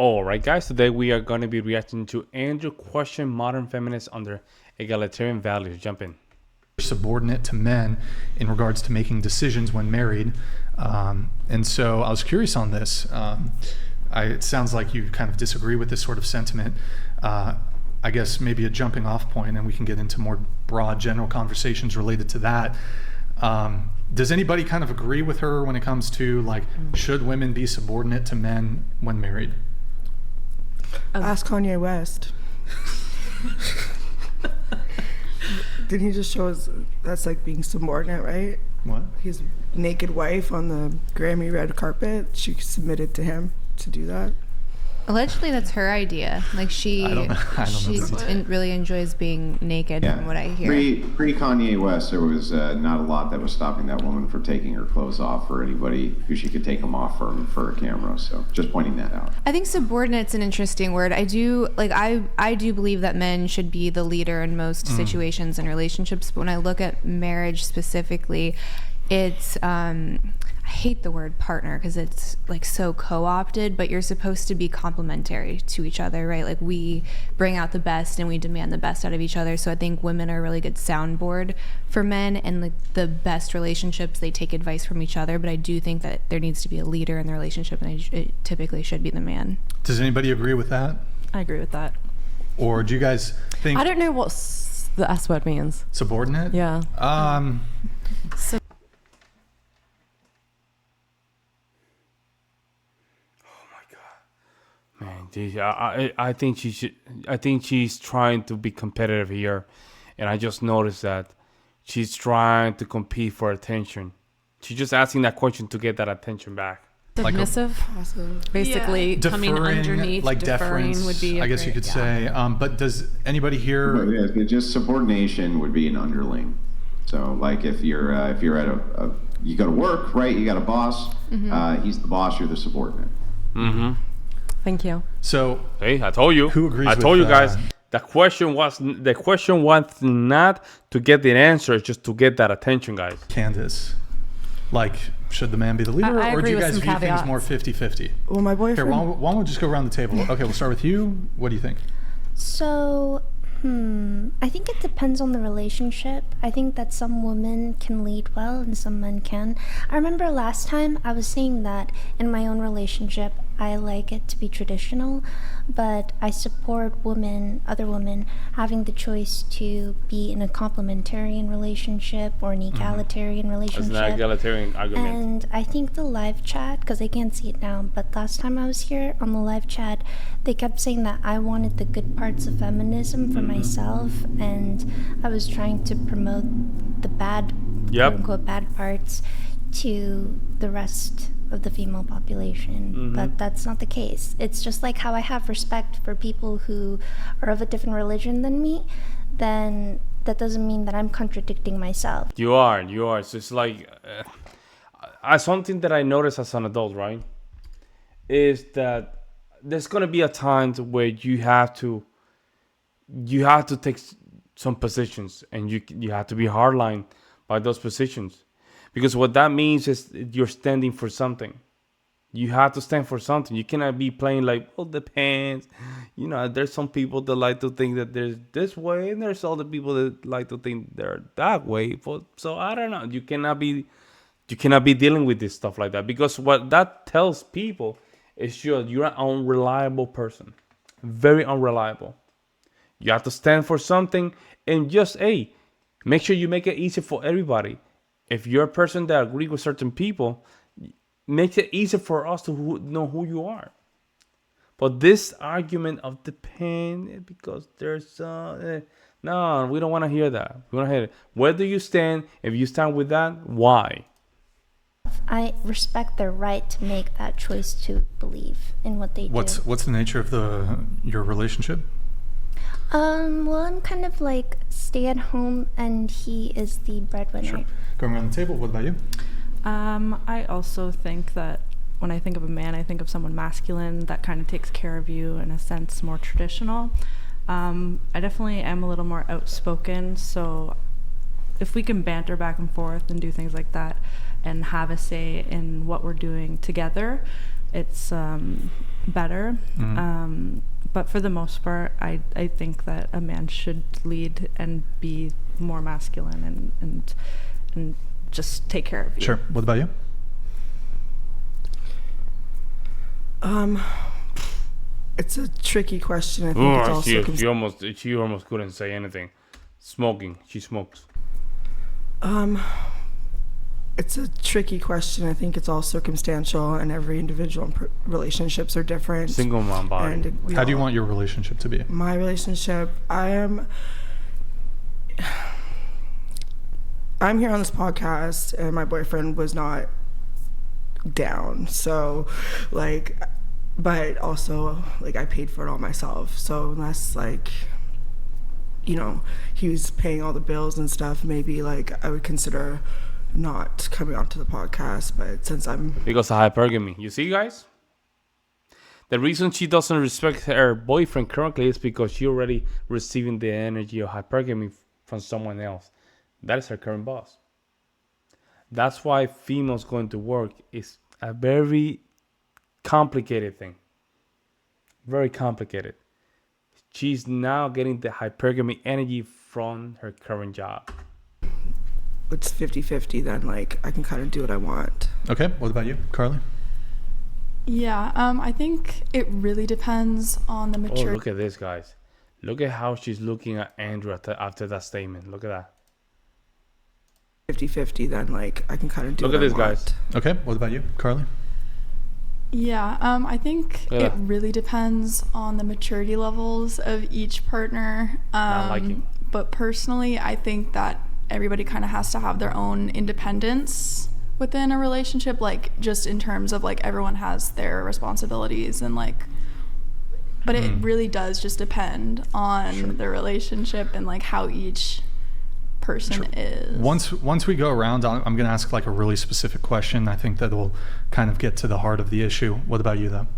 All right, guys, today we are going to be reacting to Andrew question modern feminists under egalitarian values. Jump in. Subordinate to men in regards to making decisions when married. And so I was curious on this. It sounds like you kind of disagree with this sort of sentiment. I guess maybe a jumping off point, and we can get into more broad general conversations related to that. Does anybody kind of agree with her when it comes to, like, should women be subordinate to men when married? Ask Kanye West. Didn't he just show us that's like being subordinate, right? What? His naked wife on the Grammy red carpet, she submitted to him to do that. Allegedly, that's her idea. Like she really enjoys being naked, from what I hear. Pre Kanye West, there was not a lot that was stopping that woman from taking her clothes off for anybody who she could take them off for a camera. So just pointing that out. I think subordinate's an interesting word. I do believe that men should be the leader in most situations and relationships. But when I look at marriage specifically, it's I hate the word partner because it's like so co-opted, but you're supposed to be complementary to each other, right? Like we bring out the best and we demand the best out of each other. So I think women are a really good soundboard for men, and like the best relationships, they take advice from each other. But I do think that there needs to be a leader in the relationship, and it typically should be the man. Does anybody agree with that? I agree with that. Or do you guys think I don't know what the S word means. subordinate? Yeah. Man, geez, I think she should. I think she's trying to be competitive here, and I just noticed that she's trying to compete for attention. She's just asking that question to get that attention back. Submissive, basically coming underneath, like deferring deference, would be. I guess you could say. But does anybody here? But yeah, just subordination would be an underling. So like if you're at you go to work, right? You got a boss. He's the boss. You're the subordinate. Mm-hmm. Thank you. So hey, I told you. Who agrees? I told you guys. The question was not to get the answer, it's just to get that attention, guys. Candace, like, should the man be the leader, I or do agree you with guys some view caveats. things more 50-50? Well, my boyfriend. Here, why don't we just go around the table? Okay, we'll start with you. What do you think? So, I think it depends on the relationship. I think that some women can lead well and some men can. I remember last time I was saying that in my own relationship, I like it to be traditional, but I support other women, having the choice to be in a complementarian relationship or an egalitarian relationship. That's an egalitarian argument. And I think the live chat, because I can't see it now, but last time I was here on the live chat, they kept saying that I wanted the good parts of feminism for myself, and I was trying to promote the bad, quote unquote, bad parts to the rest of the female population. But that's not the case. It's just like how I have respect for people who are of a different religion than me, then that doesn't mean that I'm contradicting myself. You are. So it's like something that I noticed as an adult, right, is that there's gonna be a time where you have to take some positions, and you have to be hardline by those positions, because what that means is you're standing for something. You have to stand for something. You cannot be playing like, well, depends. You know, there's some people that like to think that there's this way, and there's other people that like to think they're that way. So I don't know. You cannot be dealing with this stuff like that, because what that tells people is you're an unreliable person, very unreliable. You have to stand for something, and just make sure you make it easy for everybody. If you're a person that agrees with certain people, makes it easier for us to know who you are. But this argument of depend, because there's no, we don't want to hear that. We want to hear it. Where do you stand? If you stand with that, why? I respect their right to make that choice to believe in what they do. What's the nature of your relationship? Well, I'm kind of like stay at home, and he is the breadwinner. Sure. Going around the table, what about you? I also think that when I think of a man, I think of someone masculine that kind of takes care of you, in a sense, more traditional. I definitely am a little more outspoken, so if we can banter back and forth and do things like that and have a say in what we're doing together, it's better. But for the most part, I think that a man should lead and be more masculine and just take care of you. Sure. What about you? It's a tricky question. I think it's also she almost couldn't say anything. Smoking. She smokes. It's a tricky question. I think it's all circumstantial, and every individual relationships are different. Single mom body. And How do you want your relationship to be? My relationship, I'm here on this podcast, and my boyfriend was not down. So, like, but also, like, I paid for it all myself. So unless, like, you know, he was paying all the bills and stuff, maybe, like, I would consider not coming onto the podcast. But since I'm... Because of hypergamy. You see, guys? The reason she doesn't respect her boyfriend currently is because she already receiving the energy of hypergamy from someone else. That is her current boss. That's why females going to work is a very complicated thing. Very complicated. She's now getting the hypergamy energy from her current job. It's 50-50, then, like, I can kind of do what I want. Okay. What about you, Carly? Yeah, I think it really depends on the Oh, maturity. look at this, guys. Look at how she's looking at Andrew after that statement. Look at that. 50-50, then, like, I can kind of do Look what at this, I want. guys. Okay. What about you, Carly? Yeah, I think Yeah. it really depends on the maturity levels of each partner. Not liking. But personally, I think that everybody kind of has to have their own independence within a relationship, like, just in terms of, like, everyone has their responsibilities and, like, but it really does just depend on the relationship and, like, how each person is. Once we go around, I'm going to ask, like, a really specific question. I think that will kind of get to the heart of the issue. What about you, though?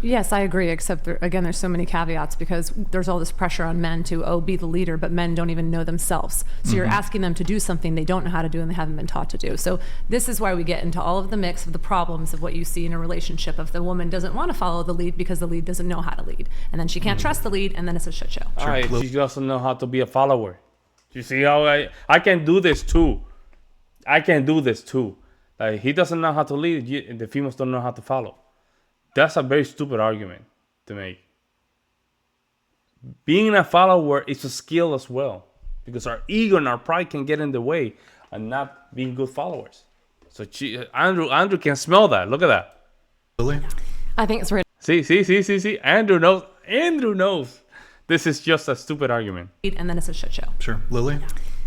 Yes, I agree, except again, there's so many caveats because there's all this pressure on men to, be the leader, but men don't even know themselves. So you're asking them to do something they don't know how to do and they haven't been taught to do. So this is why we get into all of the mix of the problems of what you see in a relationship of the woman doesn't want to follow the lead because the lead doesn't know how to lead. And then she can't trust the lead, and then it's a shit show. All right, she doesn't know how to be a follower. You see how I can do this too. I can do this too. Like, he doesn't know how to lead, the females don't know how to follow. That's a very stupid argument to make. Being a follower is a skill as well, because our ego and our pride can get in the way and not being good followers. So Andrew can smell that. Look at that. Lily? I think it's really See. Andrew knows. This is just a stupid argument. and then it's a shit show. Sure. Lily?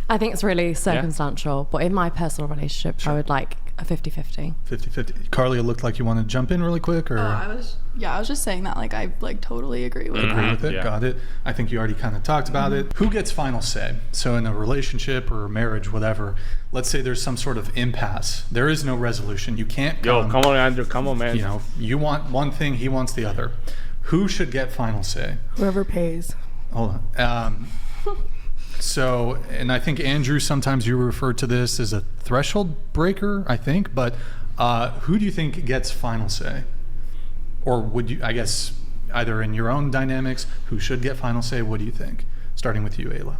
I think it's really circumstantial, but in my personal relationship, I would like a 50-50. 50-50. Carly, it looked like you want to jump in really quick, or I was just saying that, like, I, like, totally agree with agree that. with it? Yeah. Got it. I think you already kind of talked about it. Who gets final say? So in a relationship or a marriage, whatever, let's say there's some sort of impasse. There is no resolution. You can't Yo, come on, Andrew. Come on, man. You know, you want one thing, he wants the other. Who should get final say? Whoever pays. Hold on. So, and I think, Andrew, sometimes you refer to this as a threshold breaker, I think, but who do you think gets final say? Or would you, I guess, either in your own dynamics, who should get final say? What do you think? Starting with you, Ayla.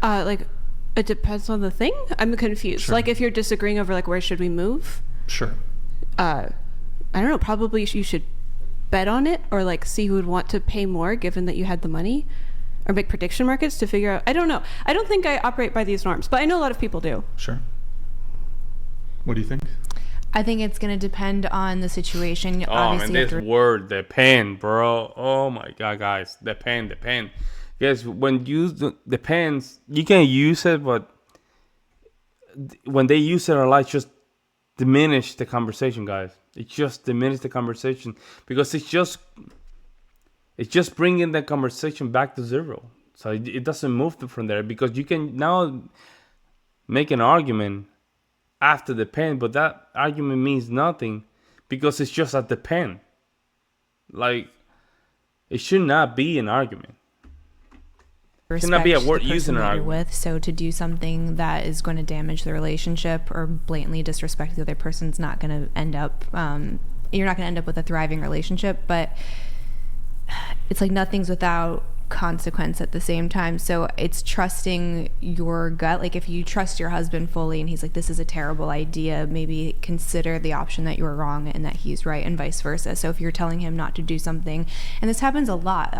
Like, it depends on the thing. I'm confused. Sure. Like, if you're disagreeing over, like, where should we move? Sure. I don't know, probably you should bet on it, or, like, see who would want to pay more given that you had the money. Or make prediction markets to figure out. I don't know. I don't think I operate by these norms, but I know a lot of people do. Sure. What do you think? I think it's going to depend on the situation. Oh, Obviously, man, this word, depend, bro. Oh, my God, guys. Depend. Guys, when you use depends, you can use it, but when they use it a lot, just diminish the conversation, guys. It just diminish the conversation because it's just bringing the conversation back to zero. So it doesn't move from there, because you can now make an argument after the pen, but that argument means nothing because it's just at the pen. Like, it should not be an argument. It should not be a word used in an argument. with. So to do something that is going to damage the relationship or blatantly disrespect the other person's not going to end up you're not going to end up with a thriving relationship. But it's like nothing's without consequence at the same time. So it's trusting your gut. Like if you trust your husband fully and he's like, this is a terrible idea, maybe consider the option that you're wrong and that he's right, and vice versa. So if you're telling him not to do something, and this happens a lot,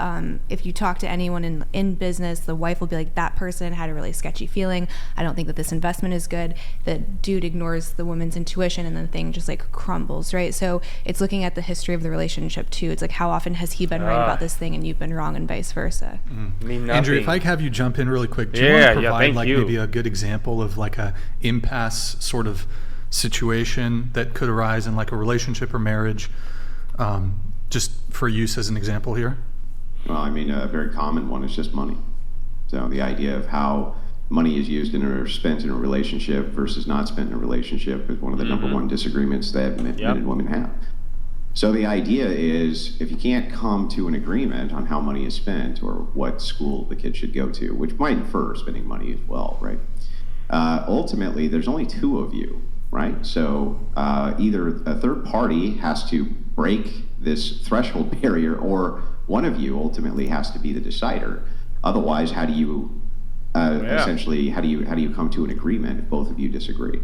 if you talk to anyone in business, the wife will be like, that person had a really sketchy feeling, I don't think that this investment is good. The dude ignores the woman's intuition and the thing just like crumbles, right? So it's looking at the history of the relationship too. It's like, how often has he been right about this thing and you've been wrong, and vice versa. Andrew, if I have you jump in really quick, do you want to provide maybe a good example of like a impasse sort of situation that could arise in like a relationship or marriage, just for use as an example here? Well, I mean, a very common one is just money. So the idea of how money is used or spent in a relationship versus not spent in a relationship is one of the number one disagreements that men and women have. So the idea is, if you can't come to an agreement on how money is spent or what school the kid should go to, which might infer spending money as well, right? Ultimately, there's only two of you, right? So either a third party has to break this threshold barrier, or one of you ultimately has to be the decider. Otherwise, how do you essentially how do you come to an agreement if both of you disagree?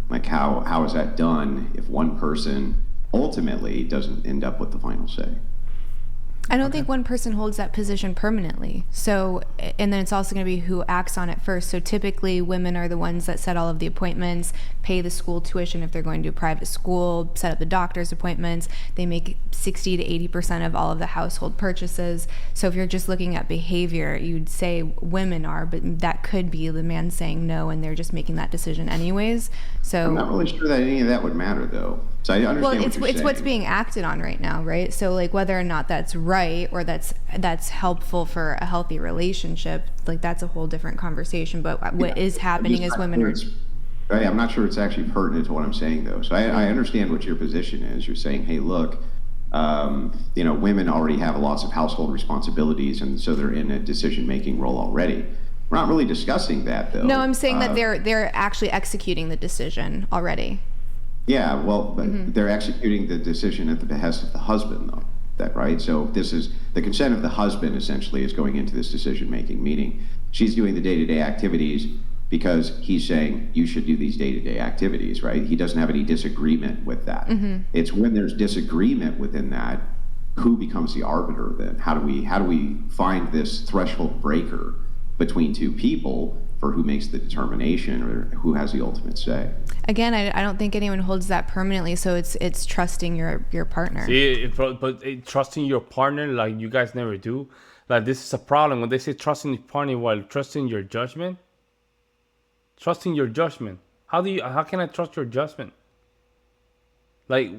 Like how is that done if one person ultimately doesn't end up with the final say? I don't think one person holds that position permanently. So, and then it's also going to be who acts on it first. So typically women are the ones that set all of the appointments, pay the school tuition if they're going to a private school, set up the doctor's appointments. They make 60 to 80% of all of the household purchases. So if you're just looking at behavior, you'd say women are, but that could be the man saying no and they're just making that decision anyways. So I'm not really sure that any of that would matter though. So I understand it's what you're saying. what's being acted on right now, right? So like whether or not that's right or that's helpful for a healthy relationship, like that's a whole different conversation. But what is happening is women are. I'm not sure it's actually pertinent to what I'm saying though. So I understand what your position is. You're saying, hey, look, women already have lots of household responsibilities, and so they're in a decision-making role already. We're not really discussing that though. No, I'm saying that they're actually executing the decision already. Yeah, well, they're executing the decision at the behest of the husband, though. That right? So this is the consent of the husband. Essentially, is going into this decision-making meeting. She's doing the day-to-day activities because he's saying you should do these day-to-day activities. Right? He doesn't have any disagreement with that. It's when there's disagreement within that, who becomes the arbiter? Then how do we find this threshold breaker between two people for who makes the determination or who has the ultimate say? Again, I don't think anyone holds that permanently, so it's trusting your partner. See, but trusting your partner, like you guys never do. Like this is a problem when they say trusting your partner while trusting your judgment. Trusting your judgment. How can I trust your judgment? Like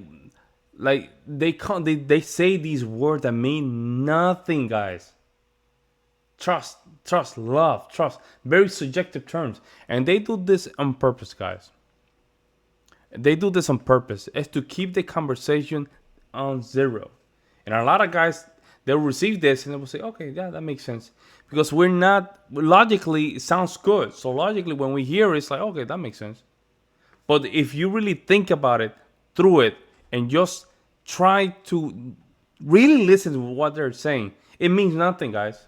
they say these words that mean nothing, guys. Trust, love, trust. Very subjective terms. And they do this on purpose, guys. They do this on purpose. It's to keep the conversation on zero. And a lot of guys, they'll receive this and they will say, okay, yeah, that makes sense. Because we're not, logically, it sounds good. So logically, when we hear it, it's like, okay, that makes sense. But if you really think about it, through it, and just try to really listen to what they're saying, it means nothing, guys.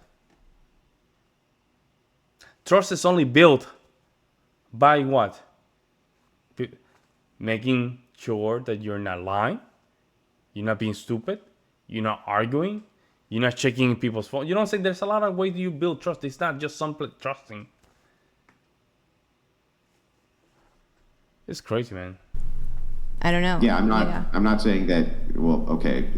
Trust is only built by what? Making sure that you're not lying, you're not being stupid, you're not arguing, you're not checking people's phone. You know what I'm saying? There's a lot of ways you build trust. It's not just simply trusting. It's crazy, man. I don't know. Yeah, I'm not saying that. Well, okay.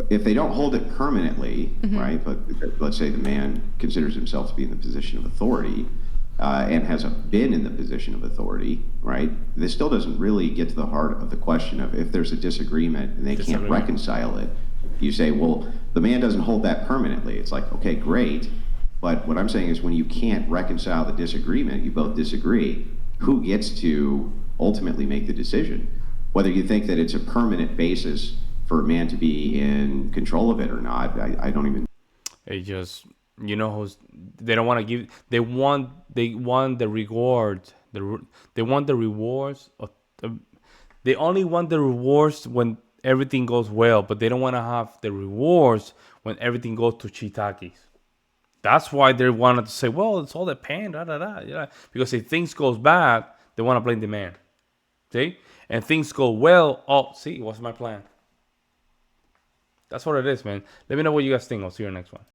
If they don't hold it permanently, right? But let's say the man considers himself to be in the position of authority and has been in the position of authority, right? This still doesn't really get to the heart of the question of if there's a disagreement and they can't reconcile it. You say, well, the man doesn't hold that permanently. It's like, okay, great. But what I'm saying is when you can't reconcile the disagreement, you both disagree, who gets to ultimately make the decision? Whether you think that it's a permanent basis for a man to be in control of it or not, I don't even. It just, they don't want to give. They want the reward. They want the rewards. They only want the rewards when everything goes well, but they don't want to have the rewards when everything goes to shiitakes. That's why they wanted to say, well, it's all the pain, yeah. Because if things goes bad, they want to blame the man. See? And things go well, see, what's my plan? That's what it is, man. Let me know what you guys think. I'll see you in the next one.